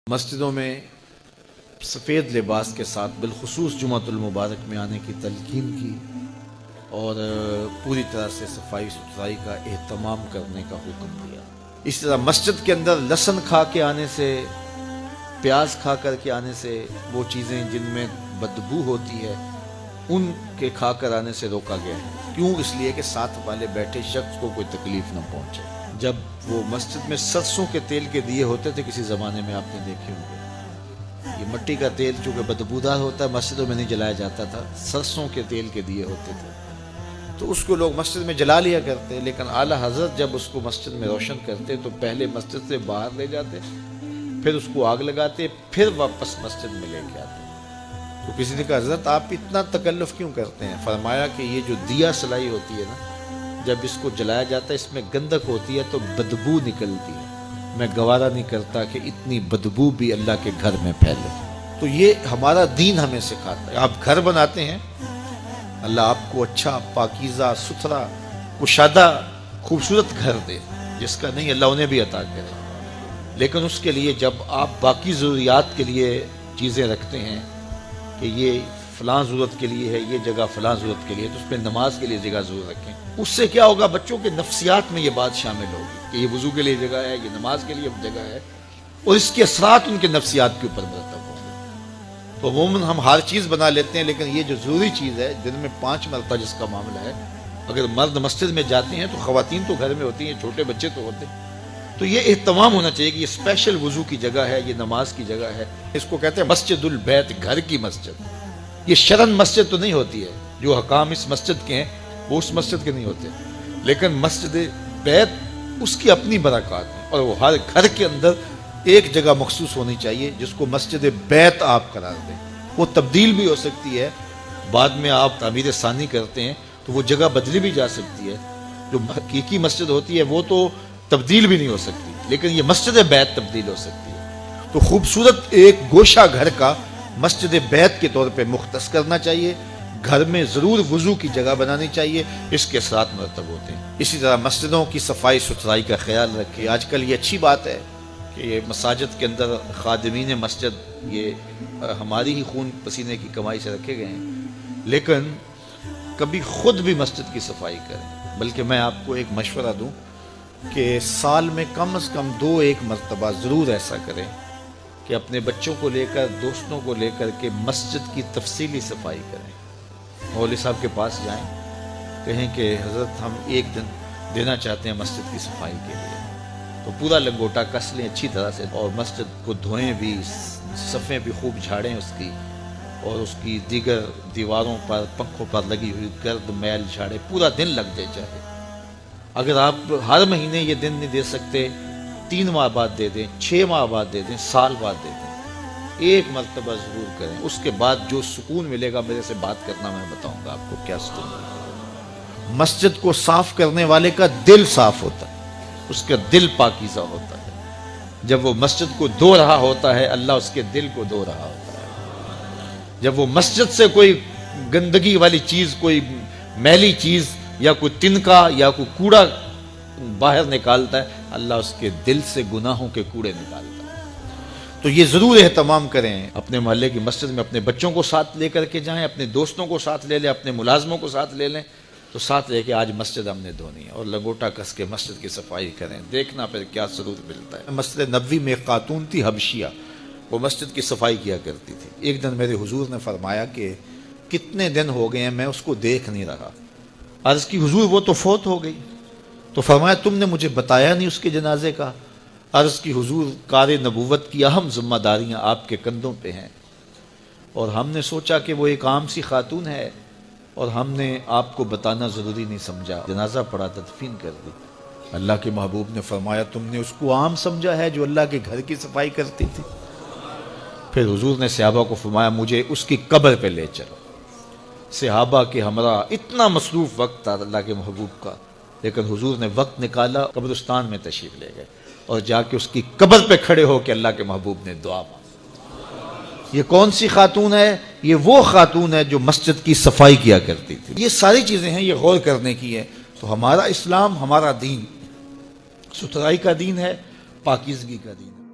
مسجدوں میں سفید لباس کے ساتھ بالخصوص جمعۃ المبارک میں آنے کی تلقین کی اور پوری طرح سے صفائی ستھرائی کا اہتمام کرنے کا حکم دیا۔ اس طرح مسجد کے اندر لہسن کھا کے آنے سے، پیاز کھا کر کے آنے سے، وہ چیزیں جن میں بدبو ہوتی ہے ان کے کھا کر آنے سے روکا گیا ہے۔ کیوں؟ اس لیے کہ ساتھ والے بیٹھے شخص کو کوئی تکلیف نہ پہنچے۔ جب وہ مسجد میں سرسوں کے تیل کے دیے ہوتے تھے، کسی زمانے میں آپ نے دیکھے ہوں گے، یہ مٹی کا تیل چونکہ بدبودار ہوتا ہے مسجدوں میں نہیں جلایا جاتا تھا، سرسوں کے تیل کے دیے ہوتے تھے تو اس کو لوگ مسجد میں جلا لیا کرتے، لیکن اعلیٰ حضرت جب اس کو مسجد میں روشن کرتے تو پہلے مسجد سے باہر لے جاتے، پھر اس کو آگ لگاتے، پھر واپس مسجد میں لے کے آتے۔ تو کسی نے کہا حضرت آپ اتنا تکلف کیوں کرتے ہیں؟ فرمایا کہ یہ جو دیا سلائی ہوتی ہے نا، جب اس کو جلایا جاتا ہے اس میں گندک ہوتی ہے تو بدبو نکلتی ہے، میں گوارا نہیں کرتا کہ اتنی بدبو بھی اللہ کے گھر میں پھیلے۔ تو یہ ہمارا دین ہمیں سکھاتا ہے۔ آپ گھر بناتے ہیں، اللہ آپ کو اچھا پاکیزہ ستھرا کشادہ خوبصورت گھر دے، جس کا نہیں اللہ انہیں بھی عطا کرے، لیکن اس کے لیے جب آپ باقی ضروریات کے لیے چیزیں رکھتے ہیں کہ یہ فلاں ضرورت کے لیے ہے، یہ جگہ فلاں ضرورت کے لیے، تو اس پہ نماز کے لیے جگہ ضرور رکھیں۔ اس سے کیا ہوگا؟ بچوں کے نفسیات میں یہ بات شامل ہوگی کہ یہ وضو کے لیے جگہ ہے، یہ نماز کے لیے جگہ ہے، اور اس کے اثرات ان کے نفسیات کے اوپر مرتب ہوں گے۔ تو عموماً ہم ہر چیز بنا لیتے ہیں، لیکن یہ جو ضروری چیز ہے دن میں 5 مرتبہ جس کا معاملہ ہے، اگر مرد مسجد میں جاتے ہیں تو خواتین تو گھر میں ہوتی ہیں، چھوٹے بچے تو ہوتے ہیں، تو یہ اہتمام ہونا چاہیے کہ یہ اسپیشل وضو کی جگہ ہے، یہ نماز کی جگہ ہے۔ اس کو کہتے ہیں مسجد البیت، گھر کی مسجد۔ یہ شرن مسجد تو نہیں ہوتی ہے، جو حکام اس مسجد کے ہیں وہ اس مسجد کے نہیں ہوتے، لیکن مسجد بیت اس کی اپنی برکات ہے، اور وہ ہر گھر کے اندر ایک جگہ مخصوص ہونی چاہیے جس کو مسجد بیت آپ قرار دیں۔ وہ تبدیل بھی ہو سکتی ہے، بعد میں آپ تعمیر ثانی کرتے ہیں تو وہ جگہ بدلی بھی جا سکتی ہے۔ جو حقیقی مسجد ہوتی ہے وہ تو تبدیل بھی نہیں ہو سکتی، لیکن یہ مسجد بیت تبدیل ہو سکتی ہے۔ تو خوبصورت ایک گوشہ گھر کا مسجد بیت کے طور پہ مختص کرنا چاہیے، گھر میں ضرور وضو کی جگہ بنانی چاہیے، اس کے ساتھ مرتب ہوتے ہیں۔ اسی طرح مسجدوں کی صفائی ستھرائی کا خیال رکھیں۔ آج کل یہ اچھی بات ہے کہ یہ مساجد کے اندر خادمین مسجد یہ ہماری ہی خون پسینے کی کمائی سے رکھے گئے ہیں، لیکن کبھی خود بھی مسجد کی صفائی کریں۔ بلکہ میں آپ کو ایک مشورہ دوں کہ سال میں کم از کم 2-1 مرتبہ ضرور ایسا کریں کہ اپنے بچوں کو لے کر، دوستوں کو لے کر کے مسجد کی تفصیلی صفائی کریں۔ مولوی صاحب کے پاس جائیں، کہیں کہ حضرت ہم ایک دن دینا چاہتے ہیں مسجد کی صفائی کے لیے، تو پورا لنگوٹا کس لیں اچھی طرح سے، اور مسجد کو دھوئیں بھی، صفیں بھی خوب جھاڑیں اس کی، اور اس کی دیگر دیواروں پر، پنکھوں پر لگی ہوئی گرد میل جھاڑیں، پورا دن لگ جائے چاہے۔ اگر آپ ہر مہینے یہ دن نہیں دے سکتے، 3 ماہ بعد دے دیں، 6 ماہ بعد دے دیں، سال بعد دے دیں، ایک مرتبہ ضرور کریں۔ اس کے بعد جو سکون ملے گا، میرے سے بات کرنا، میں بتاؤں گا آپ کو کیا سکون ملے گا۔ مسجد کو صاف کرنے والے کا دل صاف ہوتا ہے، اس کا دل پاکیزہ ہوتا ہے۔ جب وہ مسجد کو دھو رہا ہوتا ہے، اللہ اس کے دل کو دھو رہا ہوتا ہے۔ جب وہ مسجد سے کوئی گندگی والی چیز، کوئی میلی چیز یا کوئی تنکا یا کوئی کوڑا باہر نکالتا ہے، اللہ اس کے دل سے گناہوں کے کوڑے نکالتا ہے۔ تو یہ ضرور اہتمام کریں، اپنے محلے کی مسجد میں اپنے بچوں کو ساتھ لے کر کے جائیں، اپنے دوستوں کو ساتھ لے لیں، اپنے ملازموں کو ساتھ لے لیں، تو ساتھ لے کے آج مسجد ہم نے دھونی ہے، اور لنگوٹا کس کے مسجد کی صفائی کریں، دیکھنا پھر کیا سرور ملتا ہے۔ مسجد نبوی میں ایک خاتون تھی حبشیہ، وہ مسجد کی صفائی کیا کرتی تھی۔ ایک دن میرے حضور نے فرمایا کہ کتنے دن ہو گئے ہیں میں اس کو دیکھ نہیں رہا۔ عرض کی حضور وہ تو فوت ہو گئی، تو فرمایا تم نے مجھے بتایا نہیں اس کے جنازے کا۔ عرض کی حضور کار نبوت کی اہم ذمہ داریاں آپ کے کندھوں پہ ہیں، اور ہم نے سوچا کہ وہ ایک عام سی خاتون ہے، اور ہم نے آپ کو بتانا ضروری نہیں سمجھا، جنازہ پڑھا، تدفین کر دی۔ اللہ کے محبوب نے فرمایا تم نے اس کو عام سمجھا ہے جو اللہ کے گھر کی صفائی کرتی تھی؟ پھر حضور نے صحابہ کو فرمایا مجھے اس کی قبر پہ لے چلو۔ صحابہ کے ہمراہ اتنا مصروف وقت تھا اللہ کے محبوب کا، لیکن حضور نے وقت نکالا، قبرستان میں تشریف لے گئے، اور جا کے اس کی قبر پہ کھڑے ہو کے اللہ کے محبوب نے دعا مانگی۔ یہ کون سی خاتون ہے؟ یہ وہ خاتون ہے جو مسجد کی صفائی کیا کرتی تھی۔ یہ ساری چیزیں ہیں، یہ غور کرنے کی ہے۔ تو ہمارا اسلام، ہمارا دین ستھرائی کا دین ہے، پاکیزگی کا دین ہے۔